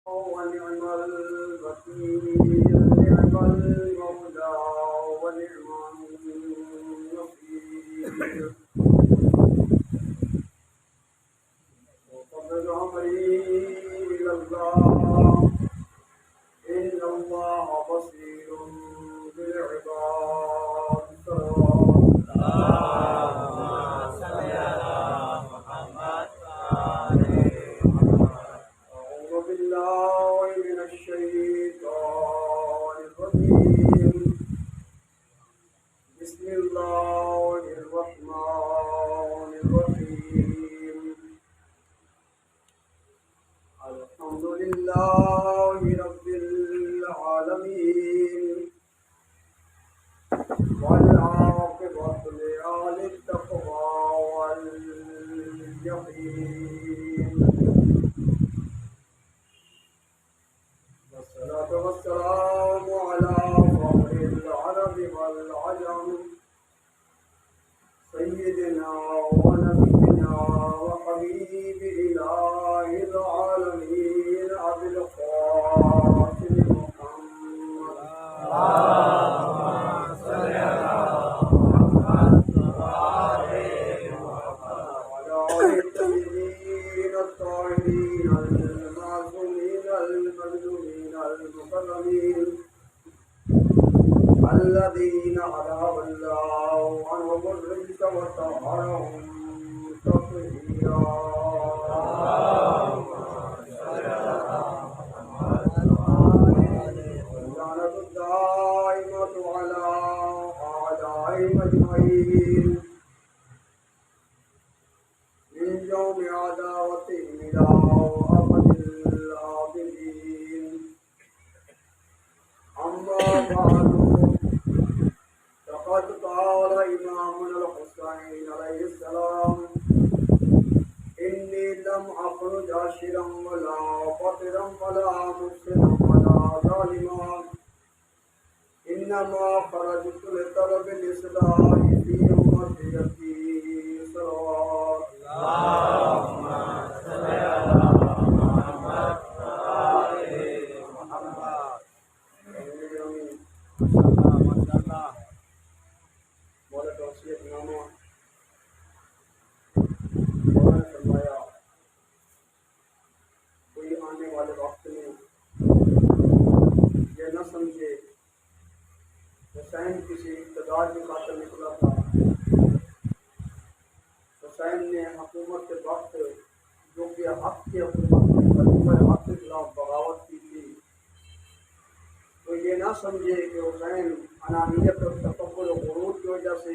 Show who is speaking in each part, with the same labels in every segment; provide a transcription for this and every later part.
Speaker 1: ونعم الوكيل، نعم المولى ونعم النصير. وفضل أمري إلى الله، إن الله بصير بالعباد.
Speaker 2: اللهم صل على محمد
Speaker 1: أعوذ بالله من الشيطان الرجيم. بسم الله الرحمن الرحيم. الحمد لله رب العالمين، والعاقبة لأهل التقوى واليقين، والصلاة والسلام على فخر العرب والعجم، سيدنا ونبينا وحبيب إله العالمين أبي القاسم محمد.
Speaker 2: اللهم صل على محمد
Speaker 1: وعلى آل الطيبين الطاهرين المعصومين المظلومين المكرمين، الذين أذهب الله عنهم الرجس وطهرهم تطهيرا.
Speaker 2: اللهم صل على
Speaker 1: اللعنة الدائمة على أعدائهم أجمعين، من يوم عداوتهم إلى أبد الآبدين. أما بعد، فقد قال إمامنا الحسين عليه السلام: إني لم أخرج عاشرا ولا فقرا ولا مفسدا ولا ظالما، إنما خرجت لطلب الإصلاح في أمتي صلوات.
Speaker 2: اللهم صل على محمد
Speaker 1: مولا توصیت نامہ مولانا نے فرمایا، کوئی آنے والے وقت میں یہ نہ سمجھے حسین کسی اقتدار کی خاطر نکلا تھا. حسین نے حکومت کے وقت جو کہ حق کی حکومت میں خلیفہ حق کے خلاف بغاوت کی تھی، تو یہ نہ سمجھے کہ حسین انانیت اور تکبر و غرور کی وجہ سے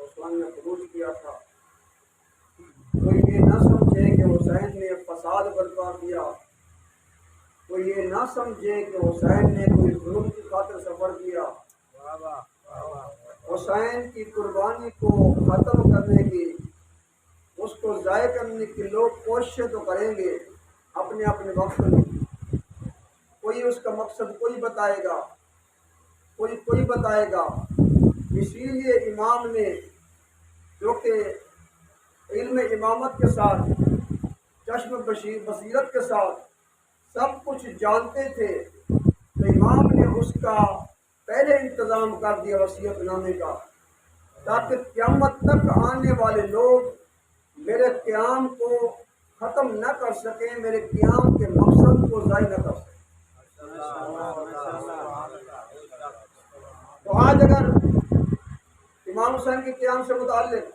Speaker 1: عثمان نے خروج کیا تھا. کوئی یہ نہ سمجھے کہ حسین نے فساد برپا کیا. کوئی یہ نہ سمجھے کہ حسین نے کوئی ظلم کی خاطر سفر کیا. حسین کی قربانی کو ختم کرنے کی، اس کو ضائع کرنے کی لوگ کوششیں تو کریں گے اپنے اپنے وقت میں. کوئی اس کا مقصد کوئی بتائے گا، کوئی بتائے گا. اسی لیے امام نے جو کہ علم امامت کے ساتھ، چشم بصیرت کے ساتھ سب کچھ جانتے تھے، تو امام نے اس کا پہلے انتظام کر دیا وصیت نامے کا، تاکہ قیامت تک آنے والے لوگ میرے قیام کو ختم نہ کر سکیں، میرے قیام کے مقصد کو ضائع نہ کر سکیں. تو آج اگر امام حسین کے قیام سے متعلق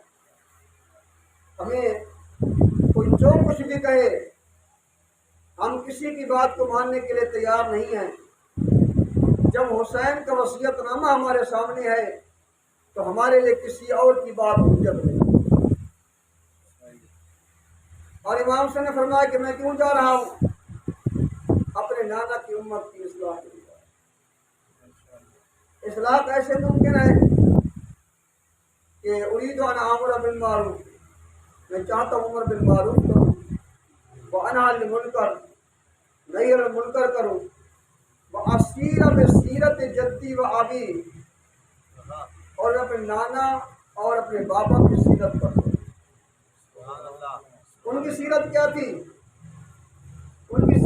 Speaker 1: ہمیں کوئی جو کچھ بھی کہے، ہم کسی کی بات کو ماننے کے لیے تیار نہیں ہیں. جب حسین کا وصیت نامہ ہمارے سامنے ہے تو ہمارے لیے کسی اور کی بات حجت نہیں. اور امام حسین نے فرمایا کہ میں کیوں جا رہا ہوں؟ اپنے نانا کی امت کی اصلاح کے لیے. اصلاح کیسے ممکن ہے کہ اريد ان آمر بالمعروف، میں چاہتا ہوں عمر بالمعروف کروں، وانہی عن المنکر، نہی عن المنکر کروں، واسیر بسیرت جدی و ابی، اور اپنے نانا اور اپنے بابا کی سیرت پر. ان کی سیرت کیا تھی؟ ان کی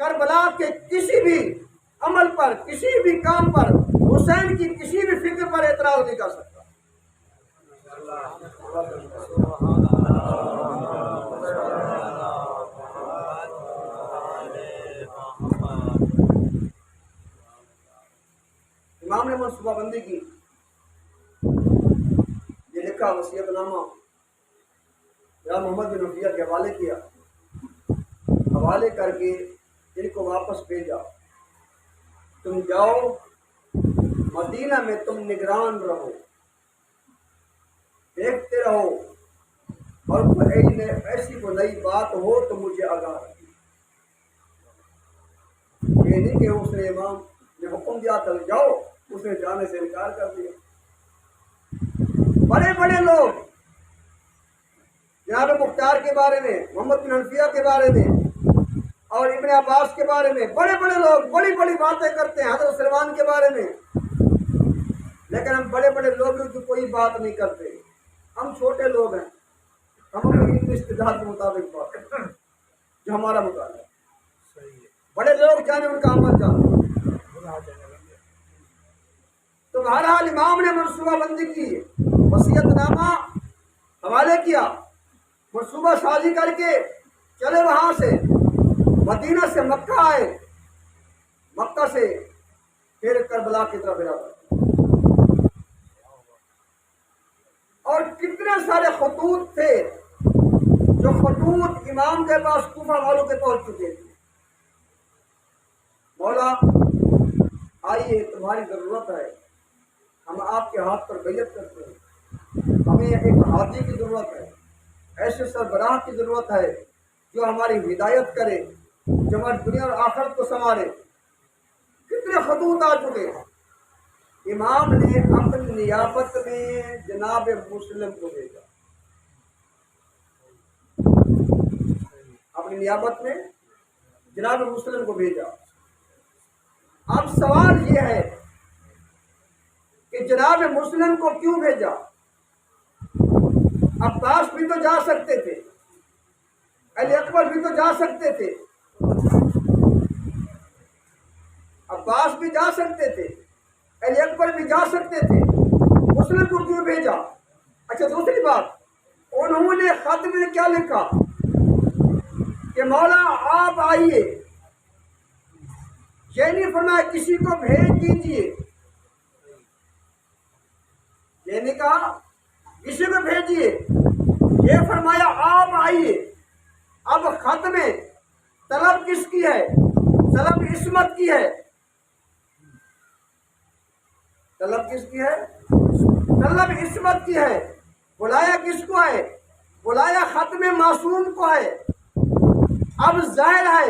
Speaker 1: کربلا کے کسی بھی عمل پر، کسی بھی کام پر، حسین کی کسی بھی فکر پر اعتراض نہیں کر سکتا۔ امام نے منصوبہ بندی کی، یہ لکھا وصیت نامہ یا محمد بن عفیہ کے حوالے کیا، حوالے کر کے ان کو واپس بھیجا، تم جاؤ مدینہ میں، تم نگران رہو، دیکھتے رہو، اور کوئی ایسی کوئی نئی بات ہو تو مجھے آگاہ رکھیے۔ یہ نہیں کہ اس نے امام نے حکم دیا تھا جاؤ، اس نے جانے سے انکار کر دیا۔ بڑے بڑے لوگ جناب مختار کے بارے میں، محمد بن حنفیہ کے بارے میں اور ابن عباس کے بارے میں، بڑے بڑے لوگ بڑی بڑی باتیں کرتے ہیں حضرت سلمان کے بارے میں، لیکن ہم بڑے بڑے لوگ کی کوئی بات نہیں کرتے۔ ہم چھوٹے لوگ ہیں، ہم اپنی استعداد کے مطابق بات کرتے ہیں جو ہمارا مطالبہ ہے۔ بڑے لوگ جانے ان کا عمل جانے۔ تو بہرحال امام نے منصوبہ بندی کی، وصیت نامہ حوالے کیا، منصوبہ سازی کر کے چلے وہاں سے، مدینہ سے مکہ آئے، مکہ سے پھر کربلا کی طرف ارادہ، اور کتنے سارے خطوط تھے جو خطوط امام کے پاس کوفہ والوں کے پہنچ چکے تھے۔ مولا آئیے، تمہاری ضرورت ہے، ہم آپ کے ہاتھ پر بیعت کرتے ہیں، ہمیں ایک ہادی کی ضرورت ہے، ایسے سربراہ کی ضرورت ہے جو ہماری ہدایت کرے، جو ہماری دنیا اور آخرت کو سنوارے۔ کتنے خطوط آ چکے ہیں۔ امام نے اپنی نیابت میں جناب مسلم کو بھیجا، اپنی نیابت میں جناب مسلم کو بھیجا۔ اب سوال یہ ہے کہ جناب مسلم کو کیوں بھیجا؟ عباس بھی تو جا سکتے تھے، علی اکبر بھی تو جا سکتے تھے، عباس بھی جا سکتے تھے، علی اکبر بھی جا سکتے تھے، مسلم کو کیوں بھیجا؟ اچھا دوسری بات، انہوں نے خط میں کیا لکھا کہ مولا آپ آئیے، یہ نہیں فرمایا کسی کو بھیج دیجیے، یہ نہیں کہا کسی کو بھیجیے، یہ فرمایا آپ آئیے۔ اب خط میں طلب کس کی ہے؟ طلب عصمت کی ہے۔ طلب کس کی ہے؟ طلب عصمت کی ہے۔ بلایا کس کو ہے؟ بلایا خط میں معصوم کو ہے۔ اب ظاہر ہے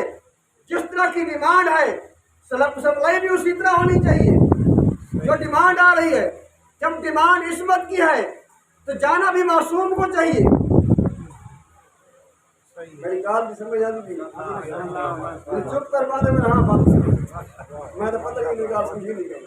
Speaker 1: جس طرح کی ڈیمانڈ ہے سپلائی بھی اسی طرح ہونی چاہیے جو ڈیمانڈ آ رہی ہے۔ جب ڈیمانڈ عصمت کی ہے تو جانا بھی معصوم کو چاہیے۔ میری بات بھی سمجھ آتی تھی، چپ کروا دے میں ہاں بات میں تو پتہ نہیں بات سمجھی نہیں گئی۔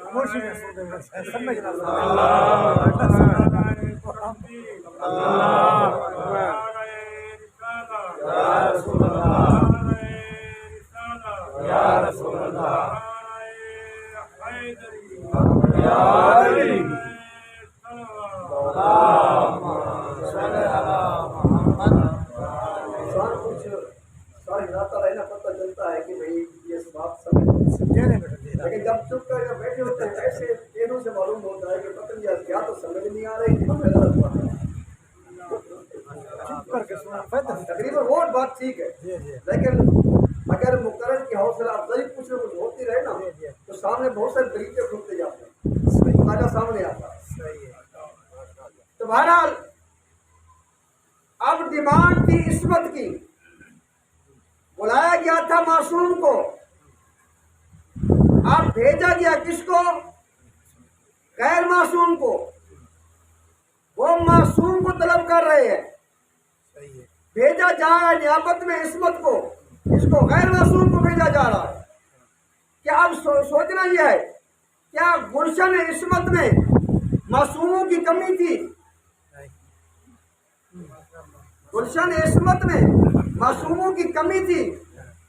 Speaker 1: پتہ چلتا ہے کہ بھائی یہ بات سمجھ، لیکن جب چپ کر کے بیٹھے ہوتے ہیں ایسے چہروں سے معلوم ہوتا ہے کہ پتہ نہیں کیا تو سمجھ نہیں آ رہی تقریباً وہ بات ٹھیک ہے، لیکن اگر مقرر کی حوصلہ افزائی کچھ نہ کچھ ہوتی رہے نا تو سامنے بہت سارے طریقے کھلتے جاتے ہیں، تازہ سامنے آتا ہے۔ تو بہرحال اب ڈیمانڈ تھی عصمت کی، بلایا گیا تھا معصوم کو، اب بھیجا گیا کس کو؟ غیر معصوم کو۔ وہ معصوم کو طلب کر رہے ہیں، بھیجا جا رہا ہے نیابت میں عصمت کو، اس کو غیر معصوم کو بھیجا جا رہا ہے۔ کیا اب سوچنا یہ ہے کیا گلشن عصمت میں معصوموں کی کمی تھی؟ گلشن عصمت میں معصوموں کی کمی تھی؟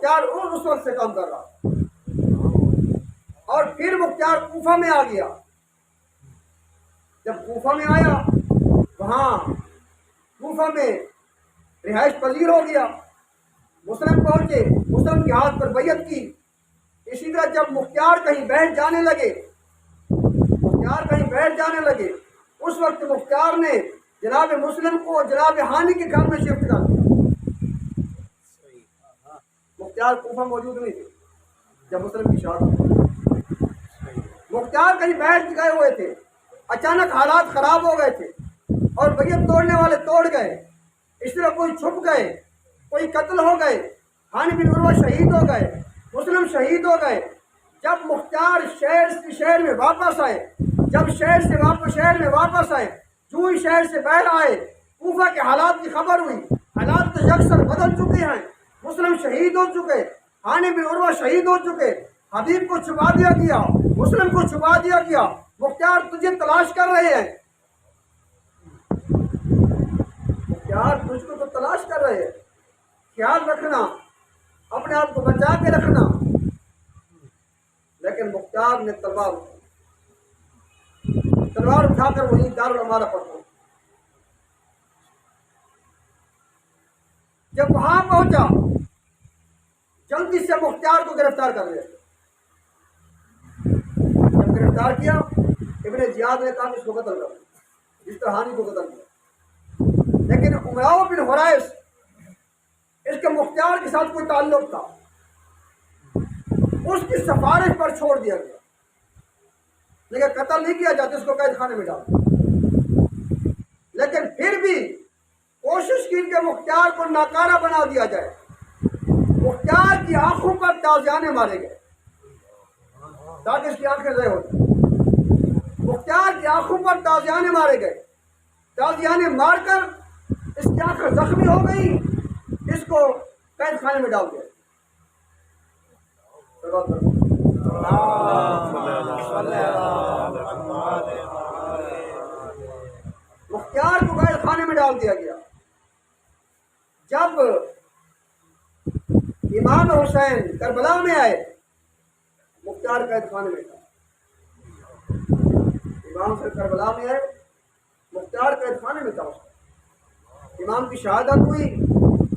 Speaker 1: مختار اس وقت سے کام کر رہا، اور پھر مختار کوفہ میں آ گیا۔ جب کوفہ میں آیا، وہاں کوفہ میں رہائش پذیر ہو گیا، مسلم پہنچے، مسلم کے ہاتھ پر بیعت کی۔ اسی طرح جب مختار کہیں بیٹھ جانے لگے، اس وقت مختار نے جناب مسلم کو جناب ہانی کے گھر میں شفٹ کر دیا۔ مختار کوفہ موجود نہیں تھے جب مسلم کی شہادت ہوئی۔ مختار کہیں بیٹھ گئے ہوئے تھے، اچانک حالات خراب ہو گئے تھے اور بیعت توڑنے والے توڑ گئے، اس طرح کوئی چھپ گئے، کوئی قتل ہو گئے، ہانی بن عروہ شہید ہو گئے، مسلم شہید ہو گئے۔ جب مختار شہر میں واپس آئے، جو ہی شہر سے باہر آئے، کوفہ کے حالات کی خبر ہوئی، حالات تو یکسر بدل چکے ہیں، مسلم شہید ہو چکے، ہانی بن عروہ شہید ہو چکے، حبیب کو چھپا دیا گیا، مسلم کو چھپا دیا گیا، مختار تجھے تلاش کر رہے ہیں، مختار تجھ کو تو تلاش کر رہے ہیں، خیال رکھنا، اپنے آپ کو بچا کے رکھنا۔ لیکن مختار نے تلوار اٹھا کر وہیں دارالعمارہ پر پہنچا۔ جب وہاں پہنچا، جلدی سے مختار کو گرفتار کر لیا۔ جب گرفتار کیا، ابن زیاد نے کہا کہ اس کو قتل کر، جس طرح ہانی کو قتل کیا۔ لیکن امراؤ بن حرائث، اس کے مختار کے ساتھ کوئی تعلق تھا، اس کی سفارش پر چھوڑ دیا گیا، لیکن قتل نہیں کیا جاتا، اس کو قید خانے میں ڈالا۔ لیکن پھر بھی کوشش کی کہ مختار کو ناکارہ بنا دیا جائے۔ مختار کی آنکھوں پر تازیانے مارے گئے تاکہ اس کی آنکھیں ضائع ہو جائیں۔ مختار کی آنکھوں پر تازیانے مارے گئے، تازیانے مار کر اس کی آنکھیں زخمی ہو گئی، اس کو قید خانے میں ڈال دیا۔ مختار کو قید خانے میں ڈال دیا گیا۔ جب امام حسین کربلا میں آئے، مختار قید خانے میں تھا۔ امام حسین کربلا میں آئے، مختار قید خانے میں تھا۔ امام کی شہادت ہوئی،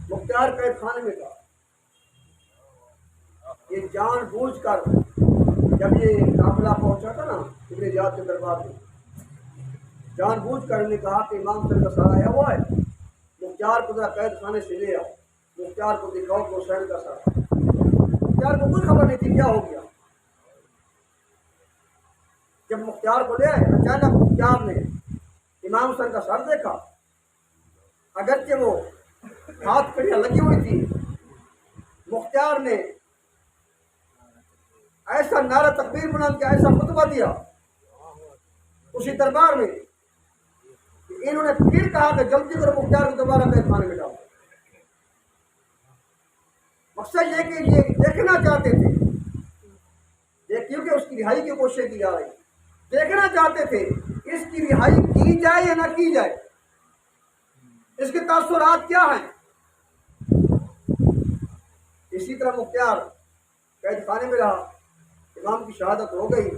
Speaker 1: مختار قید خانے میں تھا۔ یہ جان بوجھ کر جب یہ قافلہ پہنچا تھا نا ابن زیاد کے دربار میں، جان بوجھ کر نے کہا کہ امام حسین کا سارا آیا ہوا ہے، مختار کو ذرا قید خانے سے لے آؤ، مختار کو دکھاؤ کہ حسین کا سارا۔ مختار کو کوئی خبر نہیں تھی کیا ہو گیا۔ جب مختار کو لے آئے، اچانک مختار نے امام حسین کا سر دیکھا، اگرچہ وہ ہاتھ کڑیاں لگی ہوئی تھی، مختار نے ایسا نعرہ تکبیر بلند کیا، ایسا خطبہ دیا اسی دربار میں کہ انہوں نے پھر کہا کہ جلدی کرو مختار کو دوبارہ قید خانے میں ڈالو۔ مقصد یہ کہ یہ دیکھنا چاہتے تھے، کیونکہ اس کی رہائی کی کوشش کی جا رہی، دیکھنا چاہتے تھے اس کی رہائی کی جائے یا نہ کی جائے، اس کے تاثرات کیا ہیں۔ اسی طرح مختار قید خانے میں رہا، امام کی شہادت ہو گئی۔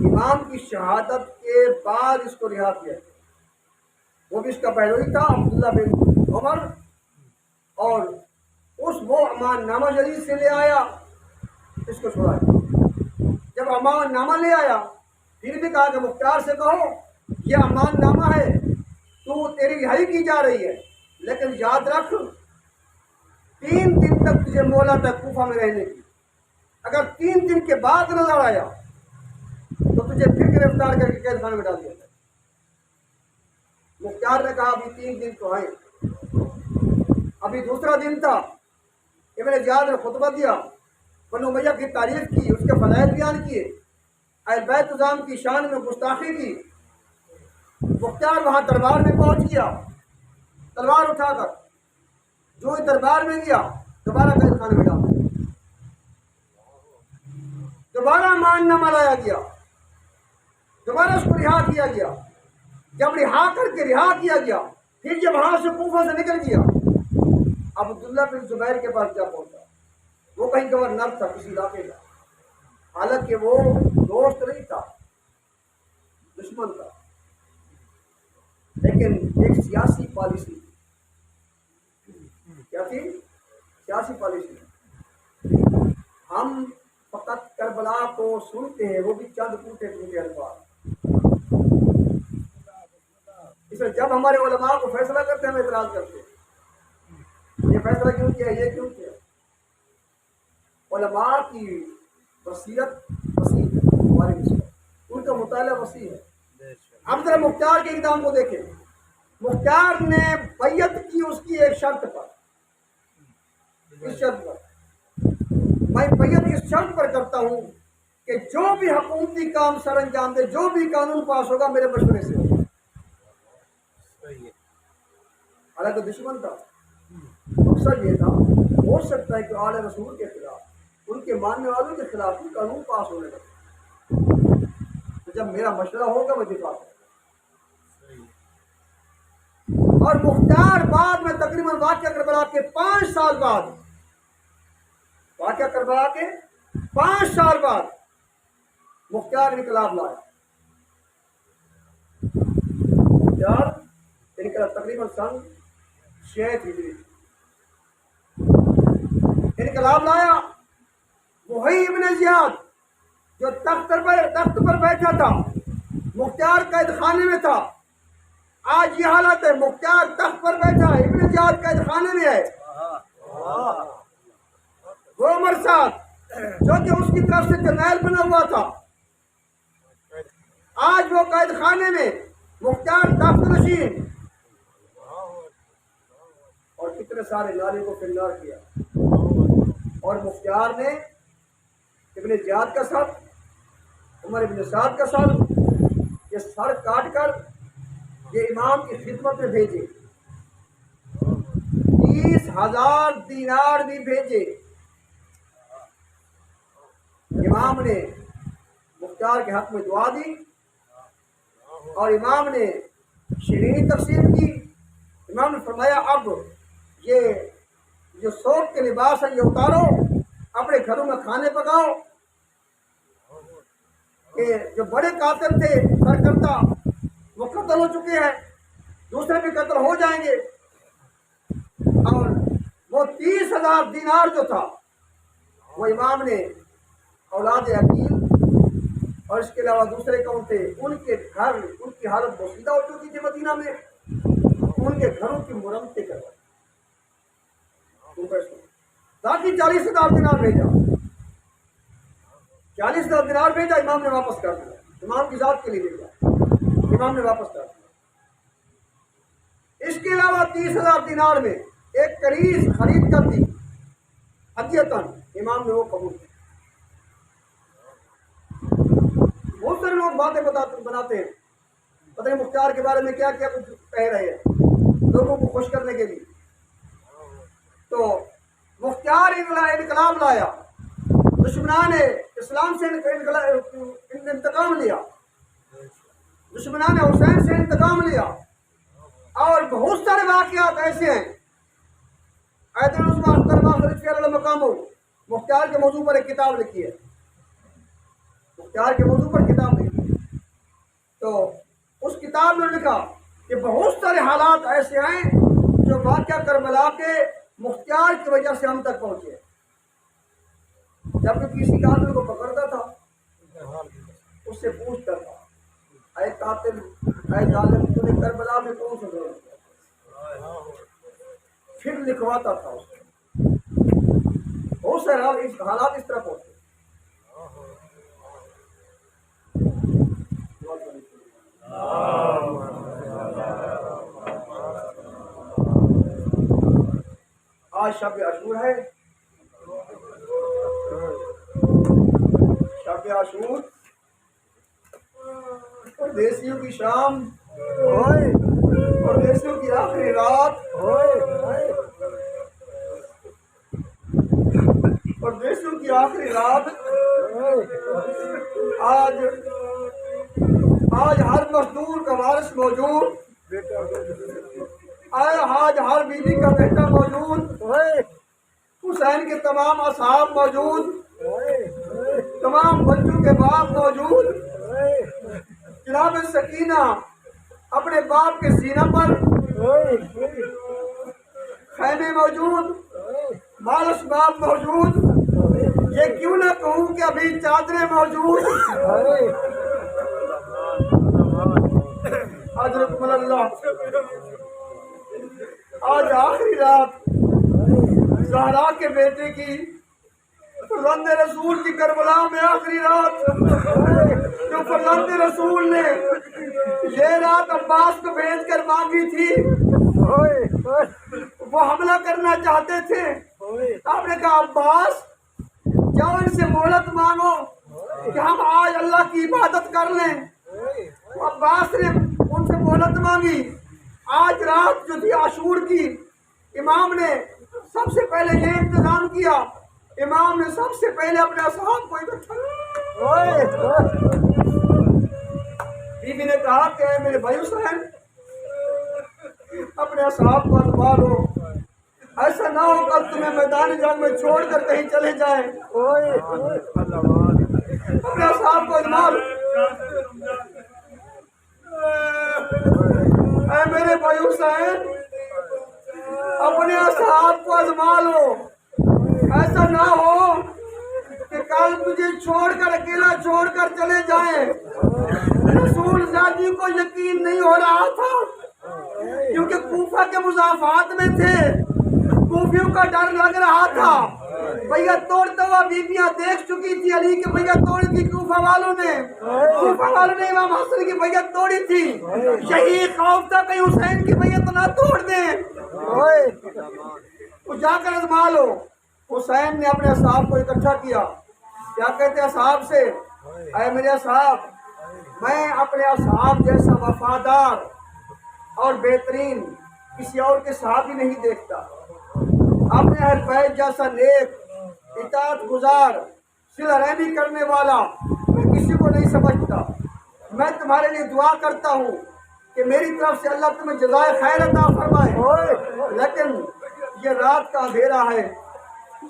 Speaker 1: امام کی شہادت کے بعد اس کو رہا کیا، وہ بھی اس کا پیروی تھا عبداللہ بن عمر، اور وہ امان نامہ جدید سے لے آیا، اس کو چھوڑایا۔ جب امان نامہ لے آیا، پھر بھی کہا کہ مختار سے کہو یہ امان نامہ ہے، تو تیری رہائی کی جا رہی ہے، لیکن یاد رکھ 3 دن تک تجھے مہلت ہے کوفہ میں رہنے کی، اگر 3 دن کے بعد نظر آیا تو تجھے پھر گرفتار کر کے قید خانے میں ڈال دیا جائے۔ مختار نے کہا ابھی 3 دن تو آئے، ابھی دوسرا دن تھا، ابن زیاد نے خطبہ دیا، بنو امیہ کی تعریف کی، اس کے فضائل بیان کیے، اہل بیت نظام کی شان میں گستاخی کی۔ مختار وہاں دربار میں پہنچ گیا، تلوار اٹھا کر جو ہی دربار میں گیا دوبارہ قید خانے میں ڈال دیا، دوبارہ امان نامہ لایا گیا، دوبارہ اس کو رہا کیا گیا۔ جب رہا کر کے رہا کیا گیا، پھر جب وہاں سے کوفہ سے نکل گیا، اب عبداللہ بن زبیر کے پاس جا پہنچا، وہ کہیں گورنر تھا کسی علاقے کا، حالانکہ وہ دوست نہیں تھا، دشمن تھا، لیکن ایک سیاسی پالیسی، کیا تھی؟ سیاسی پالیسی۔ ہم فقط کربلا کو سنتے ہیں، وہ بھی چند ٹوٹے ٹوٹے الفاظ۔ اس میں جب ہمارے علماء کو فیصلہ کرتے ہیں ہم اعتراض کرتے ہیں، یہ فیصلہ کیوں کیا، یہ کیوں کیا؟ علماء کی بصیرت وسیع ہے، ہماری بصیرت، ان کا مطالعہ وسیع ہے۔ اب ذرا مختار کے اقدام کو دیکھیں، مختار نے بیعت کی اس کی ایک شرط پر، اس شرط پر میں بیعت اس شرط پر کرتا ہوں کہ جو بھی حکومتی کام سر انجام دے، جو بھی قانون پاس ہوگا میرے مشورے سے ہوگا۔ حالانکہ دشمن تھا، مقصد یہ تھا، ہو سکتا ہے کہ آل رسول کے خلاف، ان کے ماننے والوں کے خلاف بھی قانون پاس ہونے لگے، تو جب میرا مشورہ ہوگا میں دفاع کروں۔ اور مختار بعد میں تقریباً واقعہ کربلا کے 5 سال بعد، واقعہ کربلا کے 5 سال بعد مختار انقلاب لایا۔ مختار انقلاب تقریباً سن 6 ہجری انقلاب لایا۔ وہی ابن زیاد جو تخت پر بیٹھا تھا، مختار قید خانے میں تھا، آج یہ حالت ہے، مختار تخت پر بیٹھا ہے، ابن زیاد قید خانے میں ہے۔ وہ عمر صاحب جو کہ اس کی طرف سے جرنیل بنا ہوا تھا، آج وہ قید خانے میں، مختار تخت نشین، اور کتنے سارے نعرے کو فنار کیا۔ اور مختار نے ابن زیاد کا سر، عمر ابن سعد کا سر، یہ سر کاٹ کر یہ امام کی خدمت میں بھیجے، 30,000 دینار بھی بھیجے۔ امام نے مختار کے حق میں دعا دی، اور امام نے شیرینی تقسیم کی۔ امام نے فرمایا اب یہ جو سوگ کے لباس ہیں یہ اتارو، اپنے گھروں میں کھانے پکاؤ، کہ جو بڑے قاتل تھے سرکردہ وہ قتل ہو چکے ہیں، دوسرے بھی قتل ہو جائیں گے۔ اور وہ 30,000 دینار جو تھا وہ امام نے اولاد عقیل اور اس کے علاوہ دوسرے کون تھے، ان کے گھر، ان کی حالت بوسیدہ ہو چکی تھی مدینہ میں، ان کے گھروں کی مرمتیں کروائی، باقی 40,000 دینار بھیجا، 40,000 دینار بھیجا، امام نے واپس کر دیا، امام کی ذات کے لیے بھیجا، امام نے واپس کر دیا۔ اس کے علاوہ 30,000 دینار میں ایک کریز خرید کر دی ہدیتاً، امام نے وہ قبول کی۔ بہت سارے لوگ باتیں بناتے ہیں، پتہ نہیں مختار کے بارے میں کیا کیا کچھ کہہ رہے ہیں لوگوں کو خوش کرنے کے لیے۔ تو مختار انقلاب لایا، دشمنان اسلام سے انتقام لیا، دشمنان حسین سے انتقام لیا، اور بہت سارے واقعات ایسے ہیں۔ مختار کے موضوع پر ایک کتاب لکھی ہے، مختار کے موضوع پر کتاب لکھی ہے، تو اس کتاب میں لکھا کہ بہت سارے حالات ایسے ہیں جو واقعہ کربلا کے مختار کی وجہ سے ہم تک پہنچے۔ جب کہ کسی قاتل کو پکڑتا تھا اس سے پوچھتا تھا، اے قاتل، اے ظالم، تو نے کربلا میں کون سا ظلم کیا؟ پھر لکھواتا تھا اس کو۔ بہت سارے حالات اس طرح پہنچے۔ آج شب عاشور ہے، شب عاشور، پردیسیوں کی شام، پردیسیوں کی آخری رات، پردیسیوں کی آخری رات۔ آج ہر مزدور کا وارث موجود، آج ہر بیوی کا بیٹا موجود، حسین کے تمام اصحاب موجود، تمام بچوں کے باپ موجود، جناب سکینہ اپنے باپ کے سینہ پر، خیمے موجود، مال اسباب موجود، یہ کیوں نہ کہوں کہ ابھی چادریں موجود۔ حضرت اللہ آج آخری رات زہرا کے بیٹے کی، فرزند رسول کی کربلا میں آخری رات، جو فرزند رسول نے یہ رات عباس کو بھیج کر مانگی تھی، وہ حملہ کرنا چاہتے تھے۔ آپ نے کہا عباس جاؤ ان سے مہلت مانگو کہ ہم آج اللہ کی عبادت کر لیں۔ عباس نے ان سے مہلت مانگی۔ آج رات جو تھی عاشور کی، امام نے سب سے پہلے یہ انتظام کیا، امام نے سب سے پہلے اپنے اصحاب کو اکٹھا کیا۔ بی بی نے کہا کہ اے میرے بھائی حسین، اپنے اصحاب کو سنبھالو، ایسا نہ ہو کل تمہیں میدان جنگ میں چھوڑ کر کہیں چلے جائیں۔ اپنے اصحاب کو سنبھالو، اے میرے بھائی حسین، اپنے اصحاب کو آزما لو، ایسا نہ ہو کہ کل تجھے چھوڑ کر اکیلا چھوڑ کر چلے جائیں۔ رسول زادی کو یقین نہیں ہو رہا تھا کیونکہ کوفہ کے مضافات میں تھے، کوفیوں کا ڈر لگ رہا تھا۔ بیعت توڑتا ہوا بیویاں دیکھ چکی تھی، علی کی بیعت توڑی تھی کوفہ والوں نے، کوفہ والوں نے امام حسن کی بیعت توڑی تھی۔ یہی خوف تھا کہ حسین کی بیعت نہ توڑ دیں۔ تو جا کر آزما لو۔ حسین نے اپنے اصحاب کو اکٹھا کیا، کیا کہتے اصحاب سے، اے میرے اصحاب، میں اپنے اصحاب جیسا وفادار اور بہترین کسی اور کے صحابی نہیں دیکھتا، اپنے اہل بیت جیسا نیک، اطاعت گزار، صلہ رحمی کرنے والا میں کسی کو نہیں سمجھتا۔ میں تمہارے لیے دعا کرتا ہوں کہ میری طرف سے اللہ تمہیں جزائے خیر عطا فرمائے، لیکن یہ رات کا اندھیرا ہے،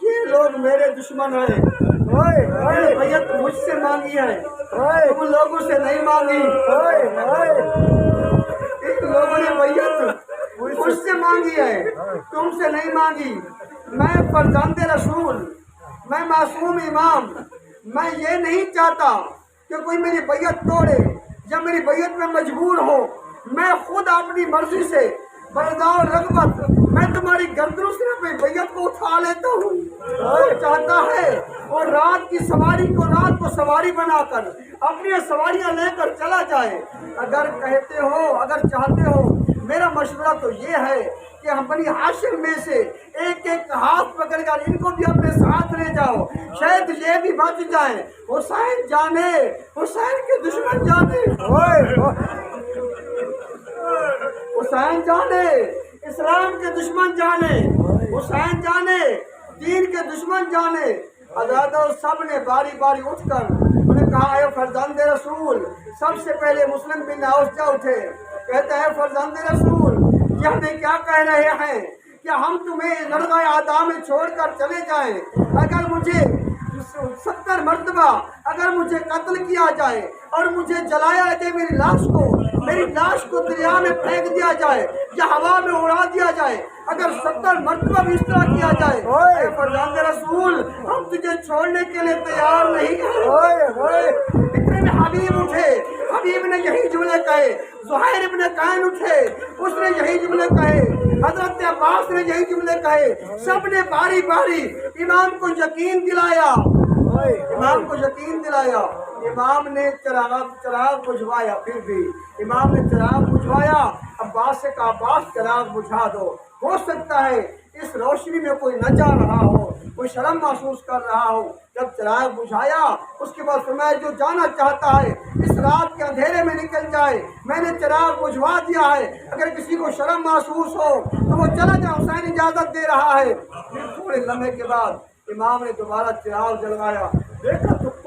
Speaker 1: یہ لوگ میرے دشمن ہیں، بیعت مجھ سے مانگی ہے، تم لوگوں سے نہیں مانگی۔ ان لوگوں نے بیعت مجھ سے مانگی ہے، تم سے نہیں مانگی۔ میں فرزند رسول، میں معصوم امام، میں یہ نہیں چاہتا کہ کوئی میری بیعت توڑے یا میری بیعت میں مجبور ہو۔ میں خود اپنی مرضی سے بردا و رغبت میں تمہاری گردنوں سے اپنی بیعت کو اٹھا لیتا ہوں۔ وہ چاہتا ہے اور رات کی سواری کو رات کو سواری بنا کر اپنی سواریاں لے کر چلا جائے۔ اگر کہتے ہو، اگر چاہتے ہو، میرا مشورہ تو یہ ہے کہ ہم بنی ہاشم میں سے ایک ایک ہاتھ پکڑ کر ان کو بھی اپنے ساتھ لے جاؤ، شاید یہ بھی بچ جائیں۔ حسین جانے، حسین کے دشمن جانے، حسین جانے، اسلام کے دشمن جانے، حسین جانے، دین کے دشمن جانے۔ حضرات سب نے باری باری اٹھ کر انہوں نے کہا اے فرزند رسول، سب سے پہلے مسلم بن عوف جا اٹھے، کہتا ہے فرزند رسول، یہ ہمیں کیا کہہ رہے ہیں کہ ہم تمہیں لڑغائے اعداء میں چھوڑ کر چلے جائیں؟ اگر مجھے 70 مرتبہ اگر مجھے قتل کیا جائے اور مجھے جلایا جائے، میری لاش کو دریا میں پھینک دیا جائے یا ہوا میں اڑا دیا جائے، اگر 70 مرتبہ بھی اس طرح کیا جائے، اے فرزند رسول، ہم تجھے چھوڑنے کے لیے تیار نہیں ہیں۔ اتنے میں حبیب اٹھے، حبیب نے یہی جملے کہے، زہیر ابن قین اٹھے، اس نے یہی جملے کہے، حضرت عباس نے یہی جملے کہے، سب نے باری باری امام کو یقین دلایا، امام کو یقین دلایا۔ امام نے چراغ بجھوایا، پھر بھی امام نے چراغ بجھوایا۔ عباس سے کہا عباس چراغ بجھا دو، ہو سکتا ہے اس روشنی میں کوئی نہ جا رہا ہو، کوئی شرم محسوس کر رہا ہو۔ جب چراغ بجھایا اس کے بعد فرمایا جو جانا چاہتا ہے اس رات کے اندھیرے میں نکل جائے، میں نے چراغ بجھوا دیا ہے، اگر کسی کو شرم محسوس ہو تو وہ چلا جائے، حسین اجازت دے رہا ہے۔ پھر تھوڑے لمحے کے بعد امام نے دوبارہ چراغ جلوایا، دیکھا تو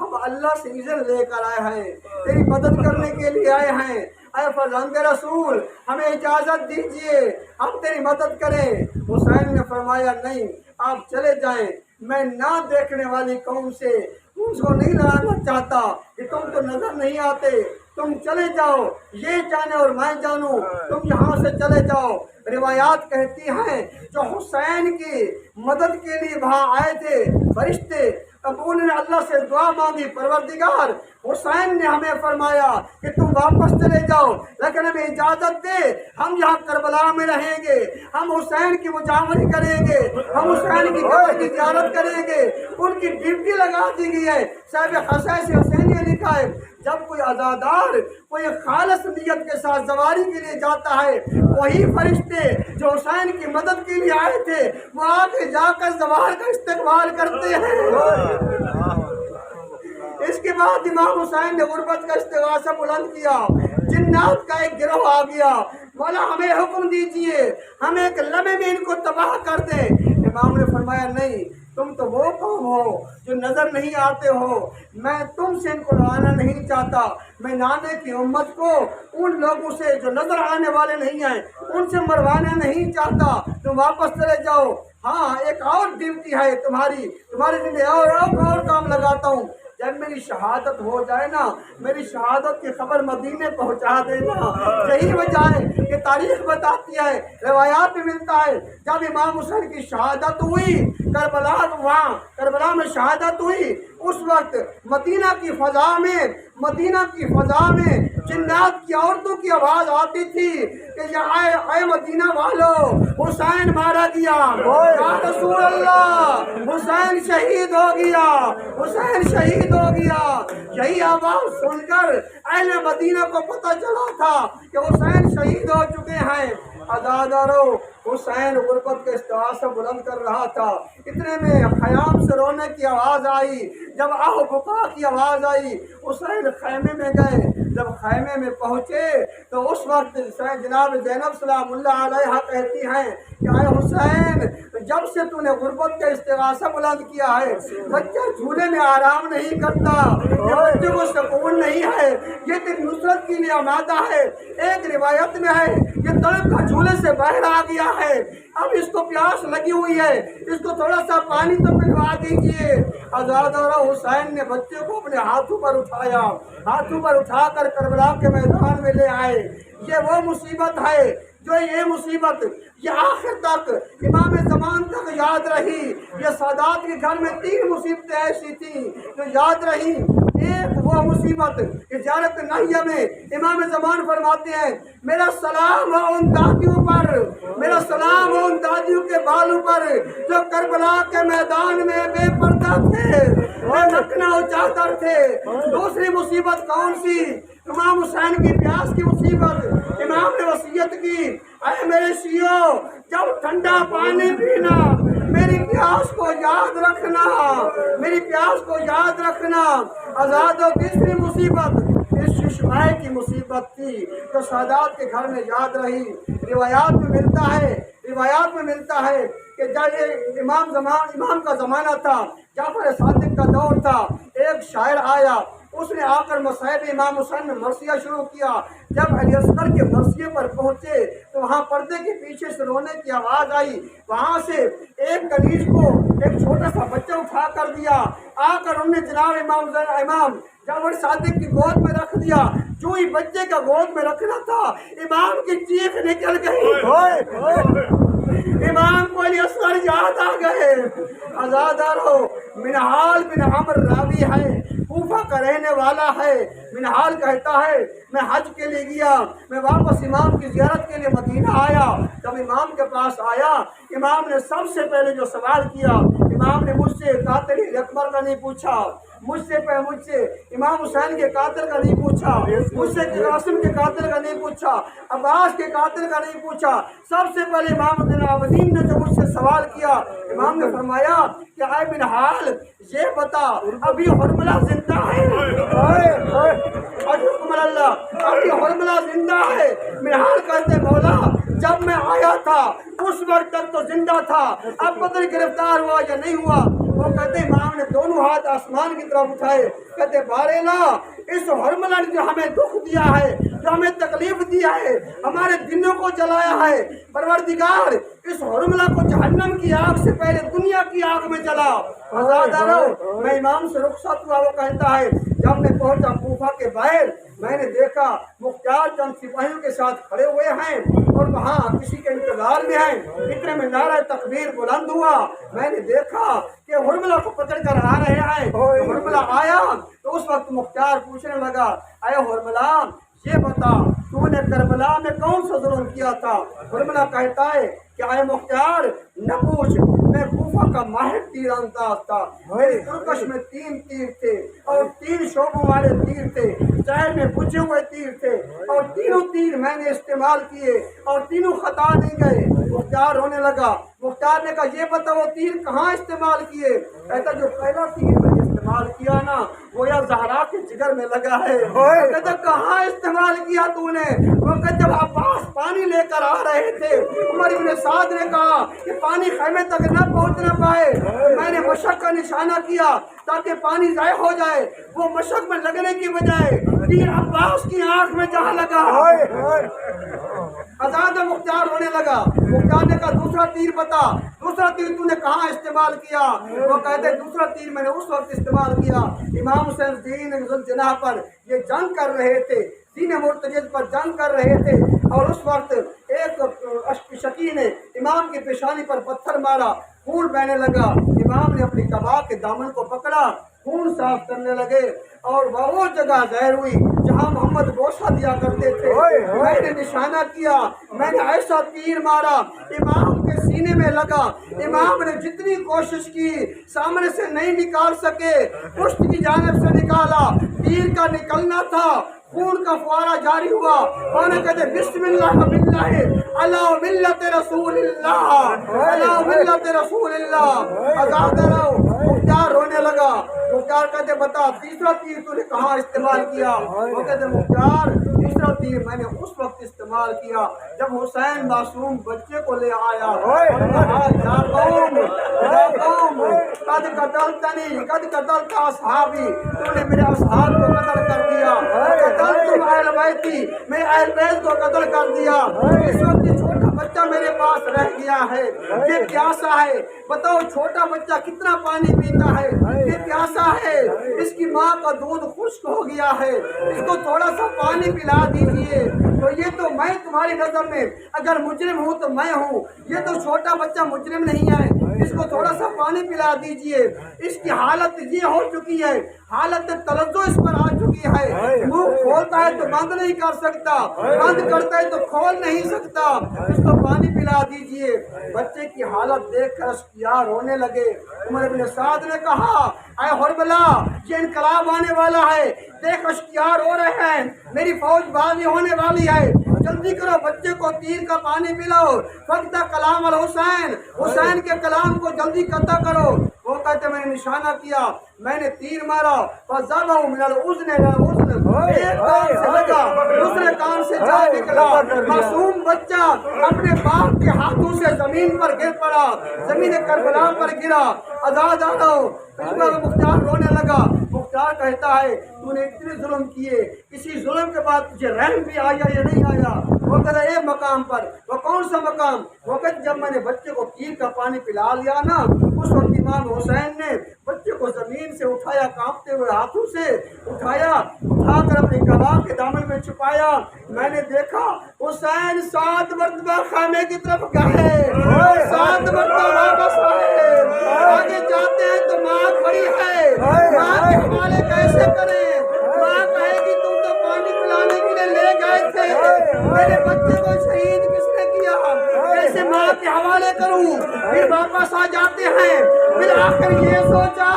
Speaker 1: ہم اللہ سے اذن لے کر آئے ہیں، تیری مدد کرنے کے لیے آئے ہیں، اے فرزند رسول ہمیں اجازت دیجیے ہم تیری مدد کریں۔ حسین نے فرمایا نہیں، آپ چلے جائیں، میں نہ دیکھنے والی قوم سے ان کو نہیں لڑانا چاہتا کہ تم تو نظر نہیں آتے، تم چلے جاؤ، یہ جانے اور میں جانوں، تم یہاں سے چلے جاؤ۔ روایات کہتی ہیں جو حسین کی مدد کے لیے وہاں آئے تھے فرشتے، اب انہوں نے اللہ سے دعا مانگی، پروردگار حسین نے ہمیں فرمایا کہ تم واپس چلے جاؤ، لیکن ہمیں اجازت دے، ہم یہاں کربلا میں رہیں گے، ہم حسین کی مجاوری کریں گے، ہم حسین کی قبر کی زیارت کریں گے۔ ان کی ڈیوٹی لگا دی گئی ہے۔ صاحب خصائص حسین نے لکھا ہے جب کوئی عزادار کوئی خالص نیت کے ساتھ زواری کے لیے جاتا ہے، وہی فرشتے جو حسین کی مدد کے لیے آئے تھے وہ آگے جا کر زوار کا استقبال کرتے ہیں۔ اس کے بعد امام حسین نے غربت کا استغاثہ بلند کیا، جنات کا ایک گروہ آ گیا، مولا ہمیں حکم دیجئے ہم ایک لمحے میں ان کو تباہ کر دیں۔ امام نے فرمایا نہیں، تم تو وہ قوم ہو جو نظر نہیں آتے ہو، میں تم سے ان کو لڑانا نہیں چاہتا، میں نانے کی امت کو ان لوگوں سے جو نظر آنے والے نہیں ہیں ان سے مروانا نہیں چاہتا، تم واپس چلے جاؤ۔ ہاں ایک اور ڈیوٹی ہے تمہاری زندگی اور کام لگاتا ہوں، جب میری شہادت ہو جائے نا، میری شہادت کی خبر مدینے پہنچا دینا۔ یہی وجہ ہے کہ تاریخ بتاتی ہے، روایات میں ملتا ہے جب امام حسین کی شہادت ہوئی کربلا میں شہادت ہوئی، اس وقت مدینہ کی فضا میں جنات کی عورتوں کی آواز آتی تھی کہ اے مدینہ والو حسین مارا گیا، یا رسول اللہ حسین شہید ہو گیا، حسین شہید ہو گیا۔ یہی آواز سن کر اہل مدینہ کو پتہ چلا تھا کہ حسین شہید ہو چکے ہیں۔ عزادارو حسین غربت کے استغاثہ بلند کر رہا تھا، اتنے میں خیام سے رونے کی آواز آئی، جب آہ بکا کی آواز آئی، حسین خیمے میں گئے، جب خیمے میں پہنچے تو اس وقت جناب زینب سلام اللہ علیہا کہتی ہیں کہ اے حسین جب سے تو نے غربت کا استغاثہ بلند کیا ہے، بچہ جھولے میں آرام نہیں کرتا، یہ بچے کو سکون نہیں ہے، یہ تیری نصرت کے لیے آمادہ ہے۔ ایک روایت میں ہے کہ تڑپ کا جھولے سے باہر آ گیا ہے، اب اس کو پیاس لگی ہوئی ہے، اس کو تھوڑا سا پانی تو پلوا دیجیے۔ عزادارہ حسین نے بچے کو اپنے ہاتھوں پر اٹھا کر کربلا کے میدان میں لے آئے۔ یہ وہ مصیبت ہے جو یہ مصیبت یہ آخر تک امام زمان تک یاد رہی۔ یہ سادات کے گھر میں 3 مصیبتیں ایسی تھیں جو یاد رہی۔ ایک وہ مصیبت کہ زیارت نہیہ میں امام زمان فرماتے ہیں میرا سلام ہو ان دادیوں پر، میرا سلام ہو ان دادیوں کے بالوں پر جو کربلا کے میدان میں بے پردہ تھے، بے مکنا و چادر تھے۔ دوسری مصیبت کون سی؟ امام حسین کی پیاس کی مصیبت۔ امام نے وصیت کی اے میرے شیعو جب ٹھنڈا پانی پینا میری پیاس کو یاد رکھنا، میری پیاس کو یاد رکھنا۔ آزاد و تیسری مصیبت اس ششمائے کی مصیبت تھی جو سادات کے گھر میں یاد رہی۔ روایات میں ملتا ہے کہ جب یہ امام کا زمانہ تھا، جعفر صادق کا دور تھا، ایک شاعر آیا، اس نے آ کر مصائب امام حسین میں مرثیہ شروع کیا۔ جب علی اصغر کے مرثیے پر پہنچے تو وہاں پردے کے پیچھے سے رونے کی آواز آئی، وہاں سے ایک کنیز کو ایک چھوٹا سا بچہ اٹھا کر دیا، آ کر انہوں نے جناب امام جعفر صادق کی گود میں رکھ دیا۔ جو ہی بچے کا گود میں رکھنا تھا امام کی چیخ نکل گئی، امام کو علی اصغر یاد آ گئے۔ عزادارو منہال بن عمرو راوی ہے، کوفہ کا رہنے والا ہے۔ منہال کہتا ہے میں حج کے لیے گیا، میں واپس امام کی زیارت کے لیے مدینہ آیا، جب امام کے پاس آیا امام نے سب سے پہلے جو سوال کیا، امام نے مجھ سے قاتل اکبر کا نہیں پوچھا، مجھ سے امام حسین کے قاتل کا نہیں پوچھا، مجھ سے قاسم کے قاتل کا نہیں پوچھا، عباس کے قاتل کا نہیں پوچھا، سب سے پہلے امام الدین نے جو مجھ سے سوال کیا، امام نے فرمایا کہ اے منہال یہ بتا ابھی حرملہ زندہ ہے؟ ابھی حرملہ زندہ ہے؟ منہال کہتے مولا جب میں آیا تھا اس وقت تک تو زندہ تھا، اب پتہ نہیں گرفتار ہوا یا نہیں ہوا۔ وہ کہتے امام نے دونوں ہاتھ آسمان کی طرف اٹھائے، کہتے بارے اس حرملہ نے جو ہمیں دکھ دیا ہے، جو ہمیں تکلیف دیا ہے، ہمارے دلوں کو جلایا ہے، پروردگار اس حرملہ کو جہنم کی آگ سے پہلے دنیا کی آگ میں جلا۔ میں امام سے رخصت ہوا، وہ کہتا ہے جب میں پہنچا کوفہ کے باہر، میں نے دیکھا مختار چند سپاہیوں کے ساتھ کھڑے ہوئے ہیں اور وہاں کسی کے انتظار میں ہیں۔ اتنے میں نعرہ تکبیر بلند ہوا، میں نے دیکھا کہ حرملہ کو پکڑ کر آ رہے ہیں۔ حرملہ آیا تو اس وقت مختار پوچھنے لگا، اے حرملہ یہ بتا تو نے کربلا میں کون سا ظلم کیا تھا؟ حرملہ کہتا ہے کہ اے مختار نہ پوچھ، میں کوفہ کا ماہر تیر انداز تھا، میری ترکش میں 3 تیر تھے اور 3 شعبوں والے تیر تھے، شہر میں بجھے ہوئے تیر تھے اور تینوں تیر میں نے استعمال کیے اور تینوں خطا نہیں گئے۔ مختار رونے لگا۔ مختار نے کہا یہ بتا وہ تیر کہاں استعمال کیے؟ کہتا جو پہلا تیر میں نے استعمال کیا نا وہ یا زہرا کے جگر میں لگا ہے۔ کہتا کہاں استعمال کیا تو نے؟ وہ کہتا جب عباس پانی لے کر آ رہے تھے، عمر ابن سعد نے کہا کہ پانی خیمے تک نہ پہنچنا پائے، میں نے مشق کا نشانہ کیا تاکہ پانی ضائع ہو جائے، وہ مشق میں لگنے کی بجائے تیر عباس کی آنکھ میں جہاں لگا۔ آزاد مختار ہونے لگا۔ مختار نے کہا دوسرا تیر بتا، دوسرا تیر تو نے کہاں استعمال کیا؟ وہ کہتے دوسرا تیر میں نے اس وقت استعمال کیا امام حسین دین ذوالجناح پر یہ جنگ کر رہے تھے، دین مرتجد پر جنگ کر رہے تھے اور اس وقت ایک شکی نے امام کی پیشانی پر پتھر مارا، خون بہنے لگا۔ امام نے اپنی قبا کے دامن کو پکڑا، خون صاف کرنے لگے اور وہ جگہ ظاہر ہوئی جہاں محمد گوشہ دیا کرتے تھے۔ میں نے نشانہ کیا، میں نے ایسا تیر مارا امام کے سینے میں لگا، امام نے جتنی کوشش کی سامنے سے نہیں نکال سکے، پشت کی جانب سے نکالا، تیر کا نکلنا تھا، خون کا فوارہ جاری ہوا۔ کہنے کہتے بسم اللہ باللہ علی ملت رسول اللہ، علی ملت رسول اللہ۔ آزاد رہو۔ مختار رونے لگا۔ مختار کہتے بتا تیسرا تیر تو نے کہاں استعمال کیا؟ وہ کہتے مختار تیسرا تیر میں نے اس وقت استعمال کیا جب حسین معصوم بچے کو لے آیا اور کہا یا قوم قد قتلتنی قد قتلت اصحابی، تو نے میرے اصحاب کو قتل کر دیا، قتلتم اہل بیتی، میں اہل بیت کو قتل کر دیا۔ اس وقت چھوٹا بچہ میرے پاس رہ گیا ہے، یہ پیاسا ہے، بتاؤ چھوٹا بچہ کتنا پانی پیتا ہے، یہ پیاسا ہے، اس کی ماں کا دودھ خشک ہو گیا ہے، اس کو تھوڑا سا پانی پلا دیجئے۔ تو یہ تو میں تمہاری نظر میں اگر مجرم ہوں تو میں ہوں، یہ تو چھوٹا بچہ مجرم نہیں ہے، اس کو تھوڑا سا پانی پلا دیجئے۔ اس کی حالت یہ ہو چکی ہے، حالت تلذذ اس پر آ چکی ہے، منہ کھولتا ہے تو بند نہیں کر سکتا، بند کرتا ہے تو کھول نہیں سکتا، اس کو پانی پلا دیجئے۔ بچے کی حالت دیکھ کر اشکیار رونے لگے۔ عمر بن سعد نے کہا اے حرملہ یہ انقلاب آنے والا ہے، دیکھ اشکیار ہو رہے ہیں، میری فوج بازی ہونے والی ہے، جلدی کرو بچے کو تیر کا پانی پلاؤ، فقط کلام الحسین، حسین کے کلام کو جلدی قطع کرو۔ وہ کہتے میں نے نشانہ کیا، میں نے تیر مارا، فَزَبَهُ مِنَ الْأُذْنِ إِلَى الْأُذْنِ، ایک کان سے لگا دوسرے کان سے جا نکلا۔ معصوم بچہ اپنے باپ کے ہاتھوں سے زمین پر گر پڑا، زمین کربلا پر گرا۔ آزاد آ اس پر مختار رونے لگا۔ مختار کہتا ہے تو نے اتنے ظلم کیے، اسی ظلم کے بعد تجھے رحم بھی آیا یا نہیں آیا؟ وہ کہتا ہے ایک مقام پر۔ وہ کون سا مقام؟ وہ کہتا جب میں نے بچے کو تیر کا پانی پلا لیا نا، اس وقت امام حسین نے بچے کو زمین سے اٹھایا، کانپتے ہوئے ہاتھوں سے اٹھایا، اٹھا کر اپنے کبا کے دامن میں چھپایا۔ میں نے دیکھا حسین 7 مرتبہ خیمے کی طرف گئے، 7 مرتبہ واپس آئے۔ آگے جاتے ہیں تو ماں کھڑی ہے، ماں کے حوالے کیسے کریں؟ ماں کہے گی تم تو پانی پلانے کے لیے لے گئے تھے، میرے بچے کو شہید کس نے کیا؟ کیسے ماں کے حوالے کروں؟ پھر واپس آ جاتے ہیں۔ پھر آخر یہ سوچا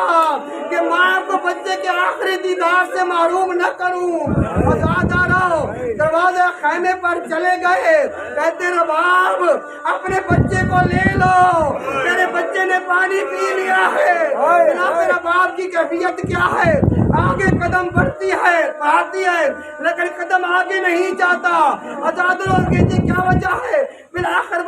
Speaker 1: کہ ماں کو بچے کے آخری دیدار سے محروم نہ کروں۔ آزاد آ رہو دروازے خیمے پر چلے گئے، کہتے رباب اپنے بچے کو لے لو، میرے بچے نے پانی پی لیا ہے۔ جناب رباب کی کیفیت کیا ہے؟ آگے قدم بڑھتی ہے، بڑھاتی ہے، لیکن قدم آگے نہیں جاتا۔ آزاد لوگ کہتے کیا وجہ ہے؟